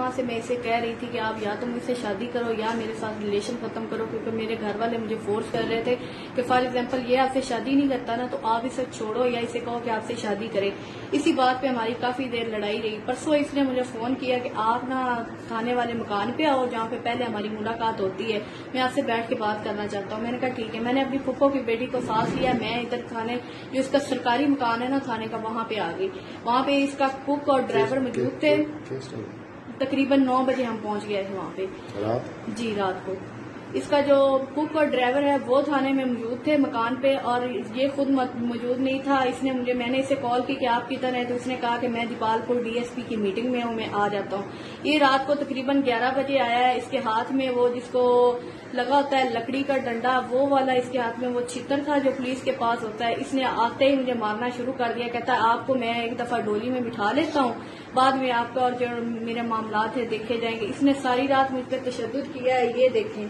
وہاں سے میں اسے کہہ رہی تھی کہ آپ یا تو مجھ سے شادی کرو یا میرے ساتھ ریلیشن ختم کرو، کیونکہ میرے گھر والے مجھے فورس کر رہے تھے کہ فار ایگزامپل یہ آپ سے شادی نہیں کرتا نا تو آپ اسے چھوڑو یا اسے کہو کہ آپ سے شادی کرے۔ اسی بات پہ ہماری کافی دیر لڑائی رہی۔ پرسوں اس نے مجھے فون کیا کہ آپ نا تھانے والے مکان پہ آؤ جہاں پہ پہلے ہماری ملاقات ہوتی ہے، میں آپ سے بیٹھ کے بات کرنا چاہتا ہوں۔ میں نے کہا ٹھیک ہے۔ میں نے اپنی پھپھو کی بیٹی کو ساتھ لیا، میں ادھر تھانے جو اس کا سرکاری مکان ہے نا تھانے کا وہاں پہ آ گئی۔ وہاں پہ اس کا کوک اور ڈرائیور موجود تھے۔ تقریباً 9 بجے ہم پہنچ گئے تھے وہاں پہ جی رات کو۔ اس کا جو کوک اور ڈرائیور ہے وہ تھانے میں موجود تھے مکان پہ، اور یہ خود موجود نہیں تھا۔ میں نے اسے کال کی کہ آپ کدھر ہیں تو اس نے کہا کہ میں دیپال پور ڈی ایس پی کی میٹنگ میں ہوں، میں آ جاتا ہوں۔ یہ رات کو تقریباً 11 بجے آیا ہے۔ اس کے ہاتھ میں وہ جس کو لگا ہوتا ہے لکڑی کا ڈنڈا، وہ والا اس کے ہاتھ میں وہ چھتر تھا جو پولیس کے پاس ہوتا ہے۔ اس نے آتے ہی مجھے مارنا شروع کر دیا، کہتا ہے آپ کو میں ایک دفعہ ڈولی میں بٹھا لیتا ہوں، بعد میں آپ کا اور جو میرے معاملات ہیں دیکھے جائیں گے۔ اس نے ساری رات مجھ پہ تشدد کیا ہے، یہ دیکھیں۔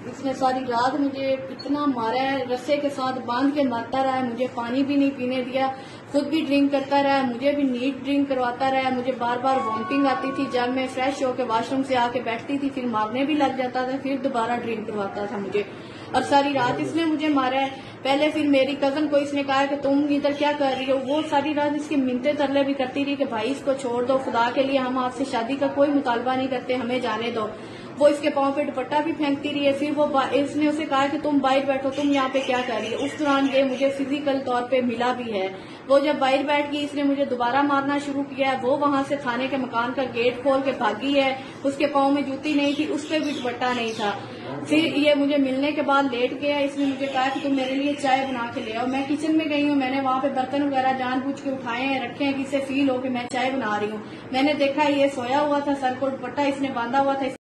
اس نے ساری رات مجھے اتنا مارا ہے، رسے کے ساتھ باندھ کے مارتا رہا ہے، مجھے پانی بھی نہیں پینے دیا، خود بھی ڈرنک کرتا رہا ہے، مجھے بھی نیٹ ڈرنک کرواتا رہا ہے۔ مجھے بار بار وامٹنگ آتی تھی، جب میں فریش ہو کے واش روم سے آ کے بیٹھتی تھی پھر مارنے بھی لگ جاتا تھا، پھر دوبارہ ڈرنک کرواتا تھا مجھے، اور ساری رات اس نے مجھے مارا ہے۔ پہلے پھر میری کزن کو اس نے کہا کہ تم ادھر کیا کر رہی ہو، وہ ساری رات اس کی منتیں ترلے بھی کرتی رہی کہ بھائی اس کو چھوڑ دو، خدا کے لیے ہم آپ سے شادی کا کوئی مطالبہ نہیں کرتے، ہمیں جانے دو۔ وہ اس کے پاؤں پہ دوپٹہ بھی پھینکتی رہی ہے۔ پھر اس نے اسے کہا کہ تم باہر بیٹھو، تم یہاں پہ کیا کر رہی ہے۔ اس دوران یہ مجھے فزیکل طور پہ ملا بھی ہے۔ وہ جب باہر بیٹھ گئی اس نے مجھے دوبارہ مارنا شروع کیا ہے۔ وہ وہاں سے تھانے کے مکان کا گیٹ کھول کے بھاگی ہے، اس کے پاؤں میں جوتی نہیں تھی، اس پہ بھی دوپٹہ نہیں تھا۔ پھر یہ مجھے ملنے کے بعد لیٹ گیا، اس نے مجھے کہا کہ تم میرے لیے چائے بنا کے لے آؤ۔ میں کچن میں گئی ہوں، میں نے وہاں پہ برتن وغیرہ جان بوجھ کے اٹھائے ہیں، رکھے ہیں کہ اسے فیل ہو کہ میں چائے بنا رہی ہوں۔ میں نے دیکھا یہ سویا ہوا تھا، سر کو دوپٹہ اس نے باندھا ہوا تھا۔